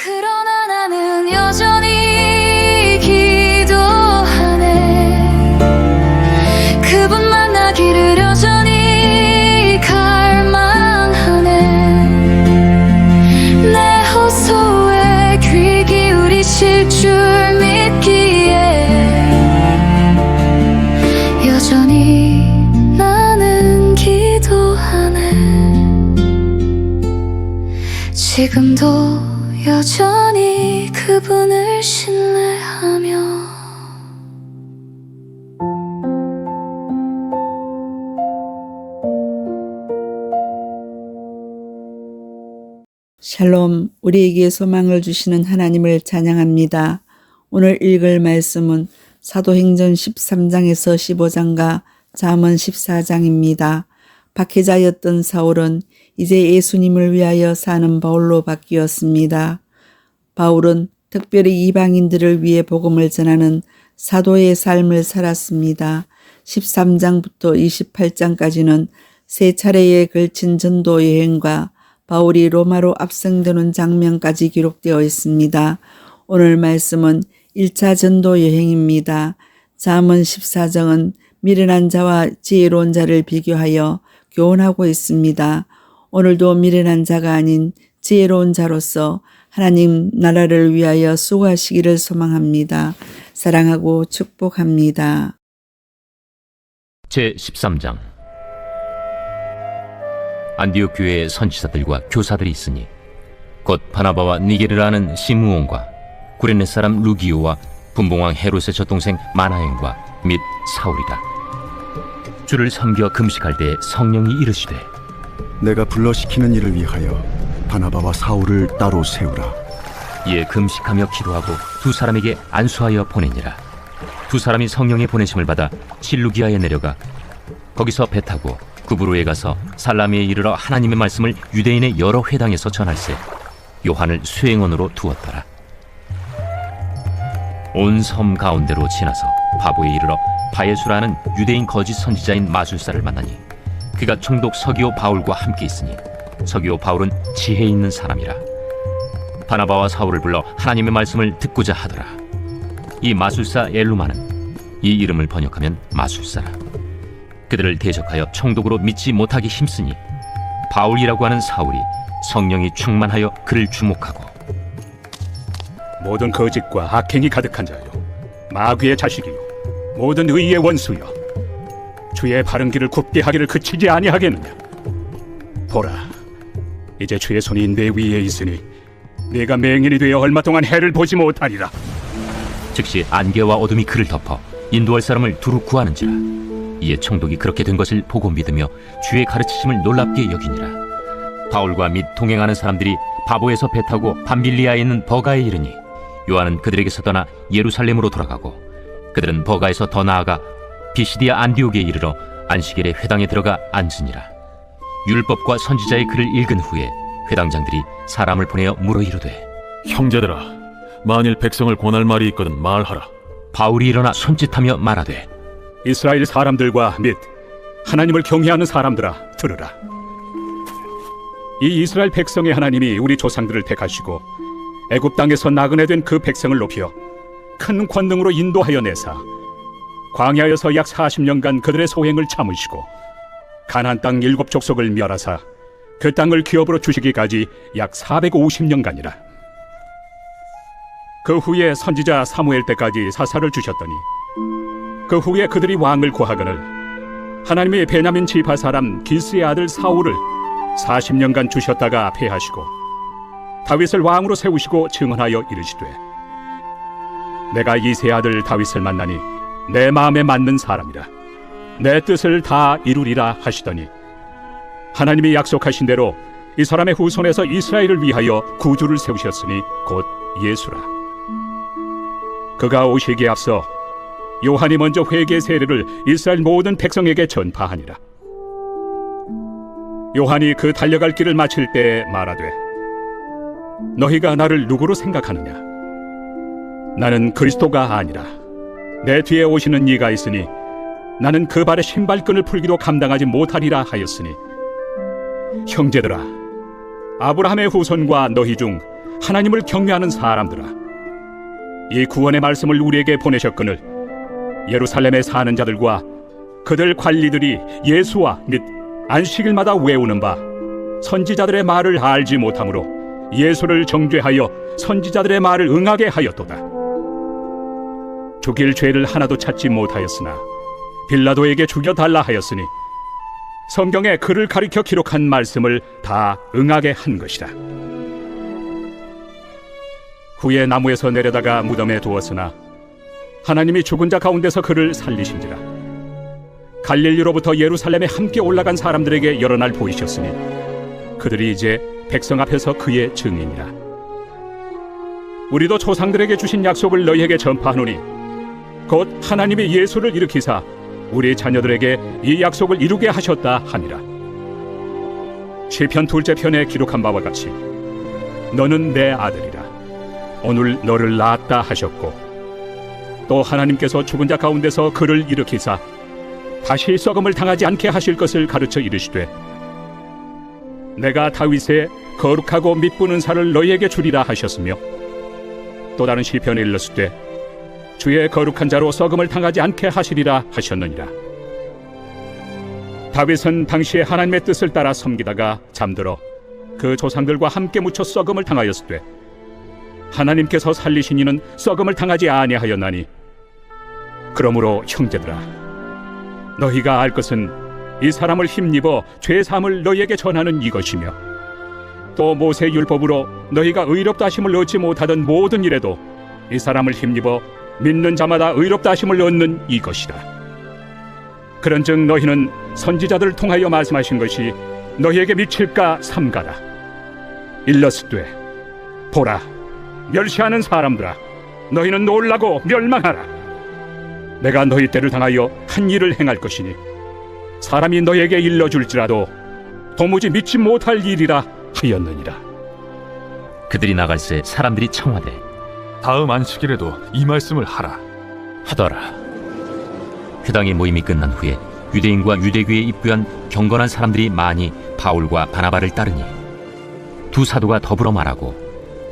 그러나 나는 여전히 기도하네. 그분 만나기를 여전히 갈망하네. 내 호소에 귀 기울이실 줄 믿기에 여전히 나는 기도하네. 지금도 여전히 그분을 신뢰하며 샬롬, 우리에게 소망을 주시는 하나님을 찬양합니다. 오늘 읽을 말씀은 사도행전 13장에서 15장과 잠언 14장입니다. 박해자였던 사울은 이제 예수님을 위하여 사는 바울로 바뀌었습니다. 바울은 특별히 이방인들을 위해 복음을 전하는 사도의 삶을 살았습니다. 13장부터 28장까지는 세 차례에 걸친 전도 여행과 바울이 로마로 압송되는 장면까지 기록되어 있습니다. 오늘 말씀은 1차 전도 여행입니다. 잠언 14장은 미련한 자와 지혜로운 자를 비교하여 교훈하고 있습니다. 오늘도 미련한 자가 아닌 지혜로운 자로서 하나님 나라를 위하여 수고하시기를 소망합니다. 사랑하고 축복합니다. 제13장 안디옥 교회에 선지자들과 교사들이 있으니 곧 바나바와 니게르라 하는 시므온과 구레네 사람 루기오와 분봉왕 헤롯의 젖동생 마나엔과 및 사울이라. 주를 섬겨 금식할 때에 성령이 이르시되 내가 불러시키는 일을 위하여 바나바와 사울을 따로 세우라. 이에 금식하며 기도하고 두 사람에게 안수하여 보내니라. 두 사람이 성령의 보내심을 받아 실루기아에 내려가 거기서 배 타고 구브로에 가서 살라미에 이르러 하나님의 말씀을 유대인의 여러 회당에서 전할세 요한을 수행원으로 두었더라. 온 섬 가운데로 지나서 바보에 이르러 바예수라는 유대인 거짓 선지자인 마술사를 만나니 그가 총독 서기오 바울과 함께 있으니 서기오 바울은 지혜 있는 사람이라. 바나바와 사울을 불러 하나님의 말씀을 듣고자 하더라. 이 마술사 엘루마는 이 이름을 번역하면 마술사라. 그들을 대적하여 총독으로 믿지 못하기 힘쓰니 바울이라고 하는 사울이 성령이 충만하여 그를 주목하고 모든 거짓과 악행이 가득한 자요 마귀의 자식이요 모든 의의 원수여 주의 바른 길을 굽게 하기를 그치지 아니하겠느냐. 보라, 이제 주의 손이 내 위에 있으니 네가 맹인이 되어 얼마 동안 해를 보지 못하리라. 즉시 안개와 어둠이 그를 덮어 인도할 사람을 두루 구하는지라. 이에 총독이 그렇게 된 것을 보고 믿으며 주의 가르치심을 놀랍게 여기니라. 바울과 및 동행하는 사람들이 바보에서 배 타고 밤빌리아에 있는 버가에 이르니 요한은 그들에게서 떠나 예루살렘으로 돌아가고 그들은 버가에서 더 나아가 비시디아 안디옥에 이르러 안시겔의 회당에 들어가 앉으니라. 율법과 선지자의 글을 읽은 후에 회당장들이 사람을 보내어 물어 이르되 형제들아, 만일 백성을 권할 말이 있거든 말하라. 바울이 일어나 손짓하며 말하되 이스라엘 사람들과 및 하나님을 경외하는 사람들아, 들으라. 이 이스라엘 백성의 하나님이 우리 조상들을 택하시고 애굽 땅에서 나그네 된 그 백성을 높여 큰 권능으로 인도하여 내사 광야에서 약 40년간 그들의 소행을 참으시고 가나안 땅 7족속을 멸하사 그 땅을 기업으로 주시기까지 약 450년간이라. 그 후에 선지자 사무엘 때까지 사사를 주셨더니 그 후에 그들이 왕을 구하거늘 하나님의 베냐민 지파 사람 기스의 아들 사울을 40년간 주셨다가 패하시고 다윗을 왕으로 세우시고 증언하여 이르시되 내가 이세 아들 다윗을 만나니 내 마음에 맞는 사람이라. 내 뜻을 다 이루리라 하시더니 하나님이 약속하신 대로 이 사람의 후손에서 이스라엘을 위하여 구주를 세우셨으니 곧 예수라. 그가 오시기에 앞서 요한이 먼저 회개 세례를 이스라엘 모든 백성에게 전파하니라. 요한이 그 달려갈 길을 마칠 때에 말하되 너희가 나를 누구로 생각하느냐? 나는 그리스도가 아니라 내 뒤에 오시는 이가 있으니 나는 그 발의 신발끈을 풀기도 감당하지 못하리라 하였으니 형제들아, 아브라함의 후손과 너희 중 하나님을 경외하는 사람들아, 이 구원의 말씀을 우리에게 보내셨거늘 예루살렘에 사는 자들과 그들 관리들이 예수와 및 안식일마다 외우는 바 선지자들의 말을 알지 못하므로 예수를 정죄하여 선지자들의 말을 응하게 하였도다. 죽일 죄를 하나도 찾지 못하였으나 빌라도에게 죽여달라 하였으니 성경에 그를 가리켜 기록한 말씀을 다 응하게 한 것이다. 후에 나무에서 내려다가 무덤에 두었으나 하나님이 죽은 자 가운데서 그를 살리신지라. 갈릴리로부터 예루살렘에 함께 올라간 사람들에게 여러 날 보이셨으니 그들이 이제 백성 앞에서 그의 증인이라. 우리도 조상들에게 주신 약속을 너희에게 전파하노니 곧 하나님이 예수를 일으키사 우리 자녀들에게 이 약속을 이루게 하셨다 하니라. 시편 2째 편에 기록한 바와 같이 너는 내 아들이라 오늘 너를 낳았다 하셨고, 또 하나님께서 죽은 자 가운데서 그를 일으키사 다시 썩음을 당하지 않게 하실 것을 가르쳐 이르시되 내가 다윗의 거룩하고 밑부는 살을 너희에게 주리라 하셨으며, 또 다른 시편에 일렀을 주의 거룩한 자로 썩음을 당하지 않게 하시리라 하셨느니라. 다윗은 당시에 하나님의 뜻을 따라 섬기다가 잠들어 그 조상들과 함께 묻혀 썩음을 당하였을 때 하나님께서 살리신 이는 썩음을 당하지 아니하였나니, 그러므로 형제들아, 너희가 알 것은 이 사람을 힘입어 죄 사함을 너희에게 전하는 이것이며, 또 모세 율법으로 너희가 의롭다 하심을 얻지 못하던 모든 일에도 이 사람을 힘입어 믿는 자마다 의롭다 하심을 얻는 이것이다. 그런즉 너희는 선지자들을 통하여 말씀하신 것이 너희에게 미칠까 삼가라. 일렀으되 보라, 멸시하는 사람들아, 너희는 놀라고 멸망하라. 내가 너희 때를 당하여 한 일을 행할 것이니 사람이 너희에게 일러줄지라도 도무지 믿지 못할 일이라 하였느니라. 그들이 나갈새 사람들이 청하되 다음 안식일에도 이 말씀을 하라 하더라. 회당의 모임이 끝난 후에 유대인과 유대교에 입부한 경건한 사람들이 많이 바울과 바나바를 따르니 두 사도가 더불어 말하고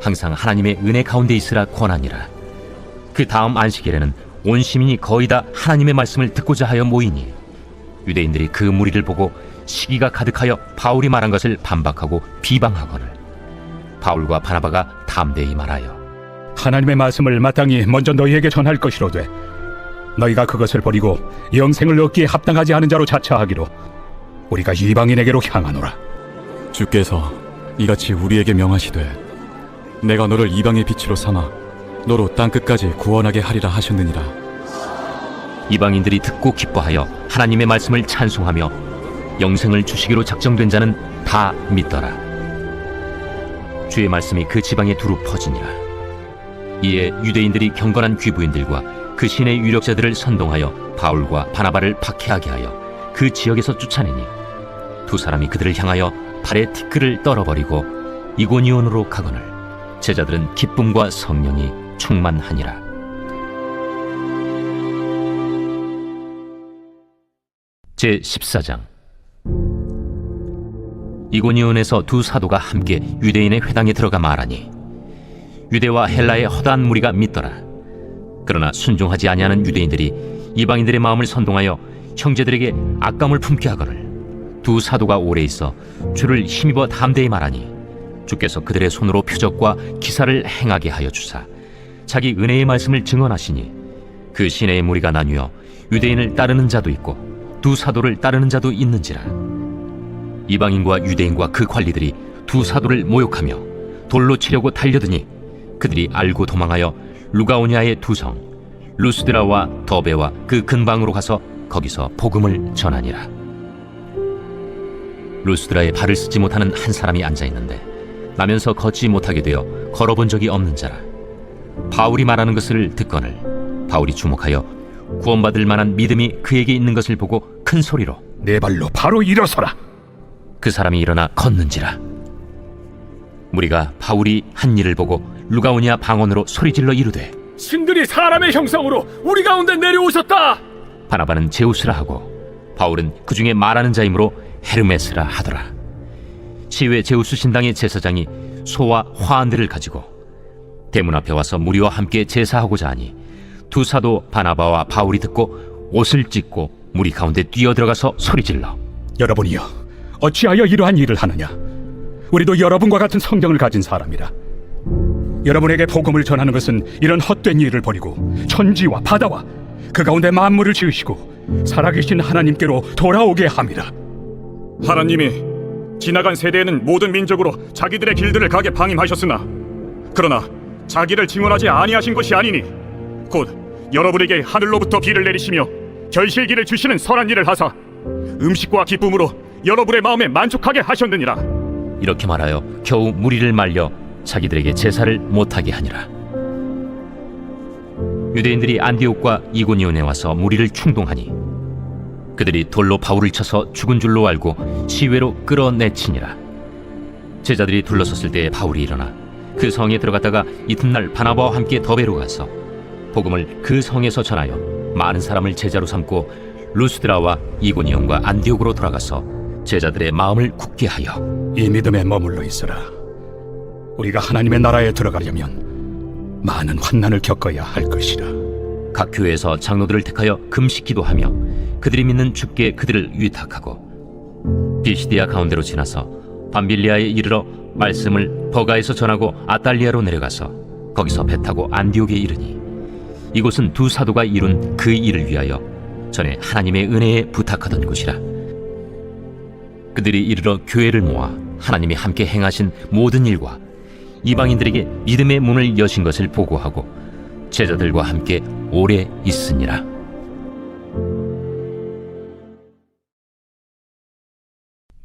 항상 하나님의 은혜 가운데 있으라 권하니라. 그 다음 안식일에는 온 시민이 거의 다 하나님의 말씀을 듣고자 하여 모이니 유대인들이 그 무리를 보고 시기가 가득하여 바울이 말한 것을 반박하고 비방하거늘 바울과 바나바가 담대히 말하여 하나님의 말씀을 마땅히 먼저 너희에게 전할 것이로되 너희가 그것을 버리고 영생을 얻기에 합당하지 않은 자로 자처하기로 우리가 이방인에게로 향하노라. 주께서 이같이 우리에게 명하시되 내가 너를 이방의 빛으로 삼아 너로 땅끝까지 구원하게 하리라 하셨느니라. 이방인들이 듣고 기뻐하여 하나님의 말씀을 찬송하며 영생을 주시기로 작정된 자는 다 믿더라. 주의 말씀이 그 지방에 두루 퍼지니라. 이에 유대인들이 경건한 귀부인들과 그 신의 유력자들을 선동하여 바울과 바나바를 박해하게 하여 그 지역에서 쫓아내니 두 사람이 그들을 향하여 발에 티끌을 떨어버리고 이고니온으로 가거늘 제자들은 기쁨과 성령이 충만하니라. 제14장. 이고니온에서 두 사도가 함께 유대인의 회당에 들어가 말하니 유대와 헬라의 허다한 무리가 믿더라. 그러나 순종하지 아니하는 유대인들이 이방인들의 마음을 선동하여 형제들에게 악감을 품게 하거늘 두 사도가 오래 있어 주를 힘입어 담대히 말하니 주께서 그들의 손으로 표적과 기사를 행하게 하여 주사 자기 은혜의 말씀을 증언하시니 그 시내의 무리가 나뉘어 유대인을 따르는 자도 있고 두 사도를 따르는 자도 있는지라. 이방인과 유대인과 그 관리들이 두 사도를 모욕하며 돌로 치려고 달려드니 그들이 알고 도망하여 루가오냐의 두 성 루스드라와 더베와 그 근방으로 가서 거기서 복음을 전하니라. 루스드라에 발을 쓰지 못하는 한 사람이 앉아있는데 나면서 걷지 못하게 되어 걸어본 적이 없는 자라. 바울이 말하는 것을 듣거늘 바울이 주목하여 구원받을 만한 믿음이 그에게 있는 것을 보고 큰 소리로 내 발로 바로 일어서라. 그 사람이 일어나 걷는지라. 무리가 바울이 한 일을 보고 루가오냐 방언으로 소리질러 이르되 신들이 사람의 형상으로 우리 가운데 내려오셨다. 바나바는 제우스라 하고 바울은 그 중에 말하는 자이므로 헤르메스라 하더라. 시외 제우스 신당의 제사장이 소와 화환들을 가지고 대문 앞에 와서 무리와 함께 제사하고자 하니 두 사도 바나바와 바울이 듣고 옷을 찢고 무리 가운데 뛰어들어가서 소리질러 여러분이여, 어찌하여 이러한 일을 하느냐? 우리도 여러분과 같은 성경을 가진 사람이라. 여러분에게 복음을 전하는 것은 이런 헛된 일을 버리고 천지와 바다와 그 가운데 만물을 지으시고 살아계신 하나님께로 돌아오게 함이라. 하나님이 지나간 세대에는 모든 민족으로 자기들의 길들을 가게 방임하셨으나 그러나 자기를 증언하지 아니하신 것이 아니니 곧 여러분에게 하늘로부터 비를 내리시며 결실기를 주시는 선한 일을 하사 음식과 기쁨으로 여러분의 마음에 만족하게 하셨느니라. 이렇게 말하여 겨우 무리를 말려 자기들에게 제사를 못하게 하니라. 유대인들이 안디옥과 이고니온에 와서 무리를 충동하니 그들이 돌로 바울을 쳐서 죽은 줄로 알고 시외로 끌어내치니라. 제자들이 둘러섰을 때 바울이 일어나 그 성에 들어갔다가 이튿날 바나바와 함께 더베로 가서 복음을 그 성에서 전하여 많은 사람을 제자로 삼고 루스드라와 이고니온과 안디옥으로 돌아가서 제자들의 마음을 굳게 하여 이 믿음에 머물러 있어라. 우리가 하나님의 나라에 들어가려면 많은 환난을 겪어야 할 것이라. 각 교회에서 장로들을 택하여 금식 기도하며 그들이 믿는 주께 그들을 위탁하고 비시디아 가운데로 지나서 밤빌리아에 이르러 말씀을 버가에서 전하고 아달리아로 내려가서 거기서 배 타고 안디옥에 이르니 이곳은 두 사도가 이룬 그 일을 위하여 전에 하나님의 은혜에 부탁하던 곳이라. 그들이 이르러 교회를 모아 하나님이 함께 행하신 모든 일과 이방인들에게 믿음의 문을 여신 것을 보고하고 제자들과 함께 오래 있으니라.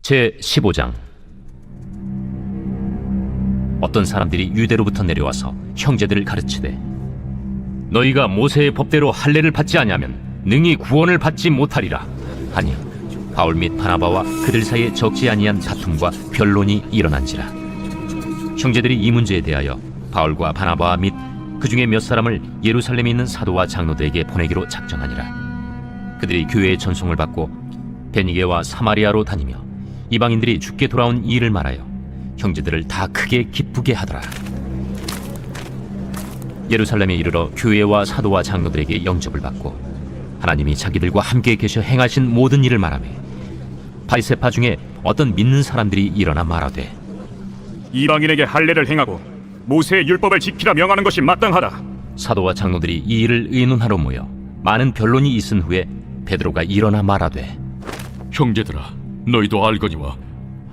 제 15장. 어떤 사람들이 유대로부터 내려와서 형제들을 가르치되 너희가 모세의 법대로 할례를 받지 아니하면 능히 구원을 받지 못하리라 하니 바울 및 바나바와 그들 사이에 적지 아니한 다툼과 변론이 일어난지라. 형제들이 이 문제에 대하여 바울과 바나바와 및 그 중에 몇 사람을 예루살렘에 있는 사도와 장로들에게 보내기로 작정하니라. 그들이 교회의 전송을 받고 베니게와 사마리아로 다니며 이방인들이 주께 돌아온 이 일을 말하여 형제들을 다 크게 기쁘게 하더라. 예루살렘에 이르러 교회와 사도와 장로들에게 영접을 받고 하나님이 자기들과 함께 계셔 행하신 모든 일을 말하며 바리새파 중에 어떤 믿는 사람들이 일어나 말하되 이방인에게 할례를 행하고 모세의 율법을 지키라 명하는 것이 마땅하다. 사도와 장로들이 이 일을 의논하러 모여 많은 변론이 있은 후에 베드로가 일어나 말하되 형제들아, 너희도 알거니와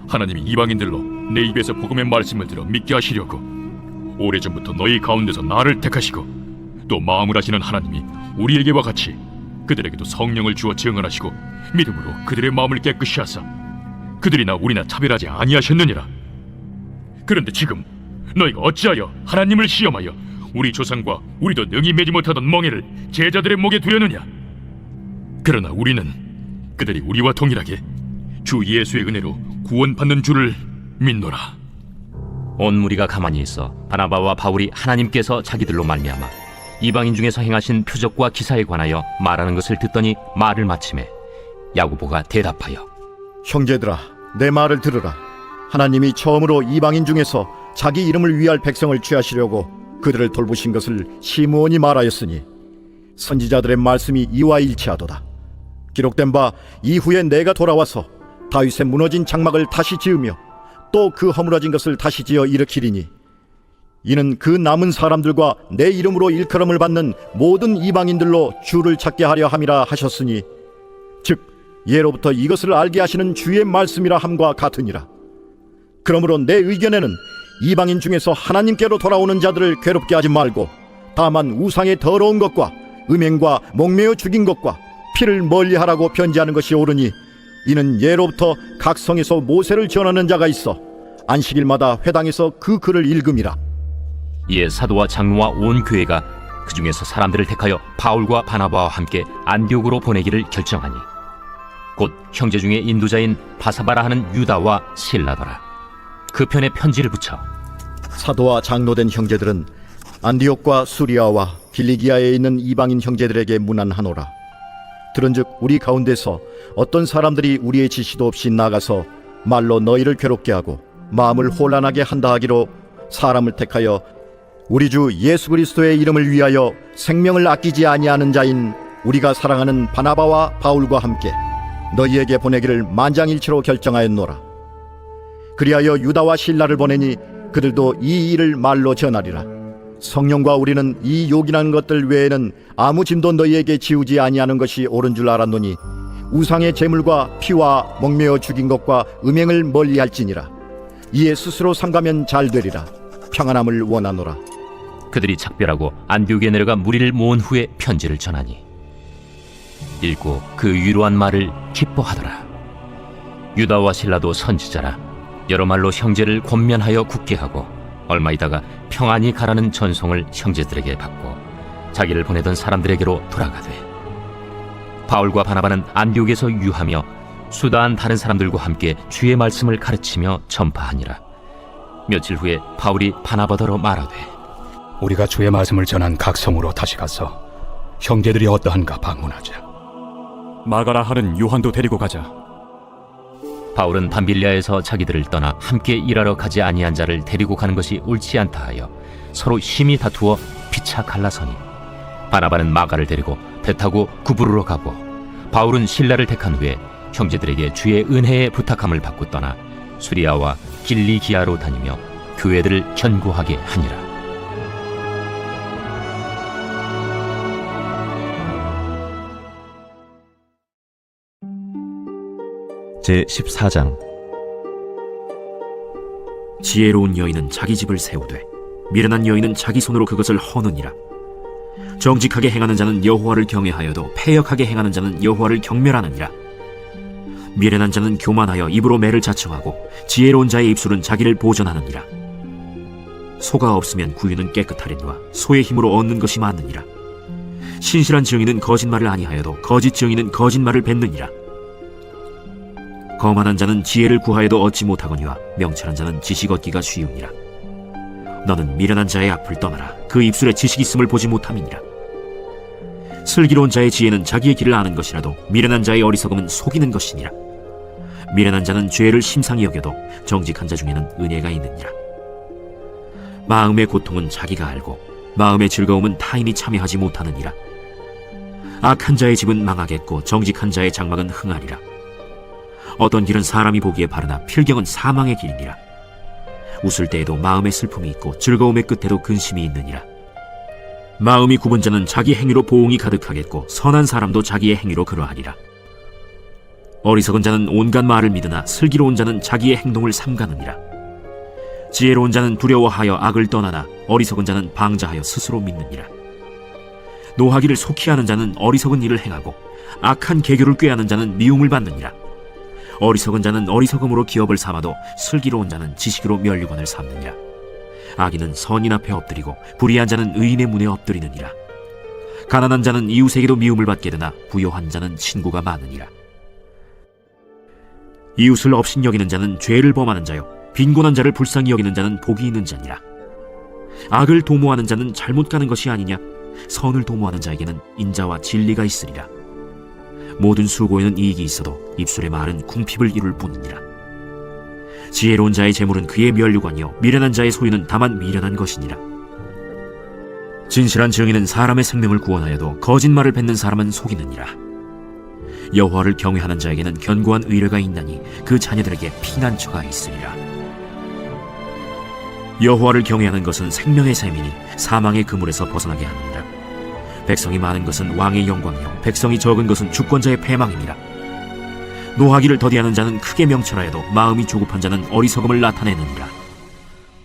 하나님이 이방인들로 내 입에서 복음의 말씀을 들어 믿게 하시려고 오래전부터 너희 가운데서 나를 택하시고 또 마음을 하시는 하나님이 우리에게와 같이 그들에게도 성령을 주어 증언하시고 믿음으로 그들의 마음을 깨끗이 하사 그들이나 우리나 차별하지 아니하셨느니라. 그런데 지금 너희가 어찌하여 하나님을 시험하여 우리 조상과 우리도 능히 매지 못하던 멍에를 제자들의 목에 두려느냐? 그러나 우리는 그들이 우리와 동일하게 주 예수의 은혜로 구원받는 줄을 믿노라. 온 무리가 가만히 있어 바나바와 바울이 하나님께서 자기들로 말미암아 이방인 중에서 행하신 표적과 기사에 관하여 말하는 것을 듣더니 말을 마치매 야고보가 대답하여 형제들아, 내 말을 들으라. 하나님이 처음으로 이방인 중에서 자기 이름을 위할 백성을 취하시려고 그들을 돌보신 것을 시므온이 말하였으니 선지자들의 말씀이 이와 일치하도다. 기록된 바 이후에 내가 돌아와서 다윗의 무너진 장막을 다시 지으며 또 그 허물어진 것을 다시 지어 일으키리니 이는 그 남은 사람들과 내 이름으로 일컬음을 받는 모든 이방인들로 주를 찾게 하려 함이라 하셨으니 즉 예로부터 이것을 알게 하시는 주의 말씀이라 함과 같으니라. 그러므로 내 의견에는 이방인 중에서 하나님께로 돌아오는 자들을 괴롭게 하지 말고 다만 우상의 더러운 것과 음행과 목매어 죽인 것과 피를 멀리하라고 편지하는 것이 옳으니 이는 예로부터 각 성에서 모세를 전하는 자가 있어 안식일마다 회당에서 그 글을 읽음이라. 이에 사도와 장로와 온 교회가 그 중에서 사람들을 택하여 바울과 바나바와 함께 안디옥으로 보내기를 결정하니 곧 형제 중에 인도자인 바사바라 하는 유다와 실라더라. 그 편에 편지를 붙여 사도와 장로된 형제들은 안디옥과 수리아와 길리기아에 있는 이방인 형제들에게 문안하노라. 들은즉 우리 가운데서 어떤 사람들이 우리의 지시도 없이 나가서 말로 너희를 괴롭게 하고 마음을 혼란하게 한다 하기로 사람을 택하여 우리 주 예수 그리스도의 이름을 위하여 생명을 아끼지 아니하는 자인 우리가 사랑하는 바나바와 바울과 함께 너희에게 보내기를 만장일치로 결정하였노라. 그리하여 유다와 실라를 보내니 그들도 이 일을 말로 전하리라. 성령과 우리는 이 요긴한 것들 외에는 아무 짐도 너희에게 지우지 아니하는 것이 옳은 줄 알았노니 우상의 제물과 피와 목매어 죽인 것과 음행을 멀리할지니라. 이에 스스로 삼가면 잘 되리라. 평안함을 원하노라. 그들이 작별하고 안디옥에 내려가 무리를 모은 후에 편지를 전하니 읽고 그 위로한 말을 기뻐하더라. 유다와 실라도 선지자라 여러 말로 형제를 권면하여 굳게 하고 얼마 있다가 평안히 가라는 전송을 형제들에게 받고 자기를 보내던 사람들에게로 돌아가되 바울과 바나바는 안디옥에서 유하며 수다한 다른 사람들과 함께 주의 말씀을 가르치며 전파하니라. 며칠 후에 바울이 바나바더러 말하되 우리가 주의 말씀을 전한 각 성으로 다시 가서 형제들이 어떠한가 방문하자. 마가라 하는 요한도 데리고 가자. 바울은 밤빌리아에서 자기들을 떠나 함께 일하러 가지 아니한 자를 데리고 가는 것이 옳지 않다 하여 서로 심히 다투어 피차 갈라서니 바나바는 마가를 데리고 배 타고 구브로로 가고 바울은 실라를 택한 후에 형제들에게 주의 은혜에 부탁함을 받고 떠나 수리아와 길리기아로 다니며 교회들을 견고하게 하니라. 제14장. 지혜로운 여인은 자기 집을 세우되 미련한 여인은 자기 손으로 그것을 허느니라. 정직하게 행하는 자는 여호와를 경외하여도 패역하게 행하는 자는 여호와를 경멸하느니라. 미련한 자는 교만하여 입으로 매를 자청하고 지혜로운 자의 입술은 자기를 보전하느니라. 소가 없으면 구유는 깨끗하리니와 소의 힘으로 얻는 것이 많느니라. 신실한 증인은 거짓말을 아니하여도 거짓 증인은 거짓말을 뱉느니라. 거만한 자는 지혜를 구하여도 얻지 못하거니와 명철한 자는 지식 얻기가 쉬우니라. 너는 미련한 자의 앞을 떠나라. 그 입술에 지식 있음을 보지 못함이니라. 슬기로운 자의 지혜는 자기의 길을 아는 것이라도 미련한 자의 어리석음은 속이는 것이니라. 미련한 자는 죄를 심상히 여겨도 정직한 자 중에는 은혜가 있느니라. 마음의 고통은 자기가 알고 마음의 즐거움은 타인이 참여하지 못하느니라. 악한 자의 집은 망하겠고 정직한 자의 장막은 흥하리라. 어떤 길은 사람이 보기에 바르나 필경은 사망의 길이니라. 웃을 때에도 마음의 슬픔이 있고 즐거움의 끝에도 근심이 있느니라. 마음이 굽은 자는 자기 행위로 보응이 가득하겠고 선한 사람도 자기의 행위로 그러하리라. 어리석은 자는 온갖 말을 믿으나 슬기로운 자는 자기의 행동을 삼가느니라. 지혜로운 자는 두려워하여 악을 떠나나 어리석은 자는 방자하여 스스로 믿느니라. 노하기를 속히 하는 자는 어리석은 일을 행하고 악한 계교를 꾀하는 자는 미움을 받느니라. 어리석은 자는 어리석음으로 기업을 삼아도 슬기로운 자는 지식으로 면류관을 삼느니라. 악인은 선인 앞에 엎드리고 불의한 자는 의인의 문에 엎드리느니라. 가난한 자는 이웃에게도 미움을 받게 되나 부요한 자는 친구가 많으니라. 이웃을 업신 여기는 자는 죄를 범하는 자요 빈곤한 자를 불쌍히 여기는 자는 복이 있는 자니라. 악을 도모하는 자는 잘못 가는 것이 아니냐. 선을 도모하는 자에게는 인자와 진리가 있으리라. 모든 수고에는 이익이 있어도 입술의 말은 궁핍을 이룰 뿐이니라. 지혜로운 자의 재물은 그의 면류관이요 미련한 자의 소유는 다만 미련한 것이니라. 진실한 증인은 사람의 생명을 구원하여도 거짓말을 뱉는 사람은 속이느니라. 여호와를 경외하는 자에게는 견고한 의뢰가 있나니 그 자녀들에게 피난처가 있으리라. 여호와를 경외하는 것은 생명의 샘이니 사망의 그물에서 벗어나게 하느니라. 백성이 많은 것은 왕의 영광이요 백성이 적은 것은 주권자의 패망이니라. 노하기를 더디하는 자는 크게 명철하여도 마음이 조급한 자는 어리석음을 나타내느니라.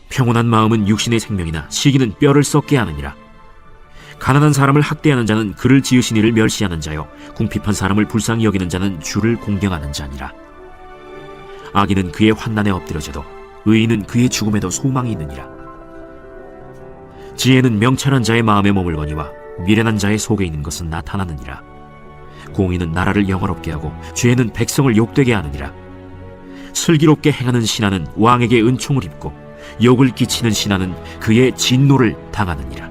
평온한 마음은 육신의 생명이나 시기는 뼈를 썩게 하느니라. 가난한 사람을 학대하는 자는 그를 지으신 이를 멸시하는 자요 궁핍한 사람을 불쌍히 여기는 자는 주를 공경하는 자니라. 악인은 그의 환난에 엎드려져도 의인은 그의 죽음에도 소망이 있느니라. 지혜는 명철한 자의 마음에 머물거니와 미련한 자의 속에 있는 것은 나타나느니라. 공의는 나라를 영화롭게 하고 죄는 백성을 욕되게 하느니라. 슬기롭게 행하는 신하는 왕에게 은총을 입고 욕을 끼치는 신하는 그의 진노를 당하느니라.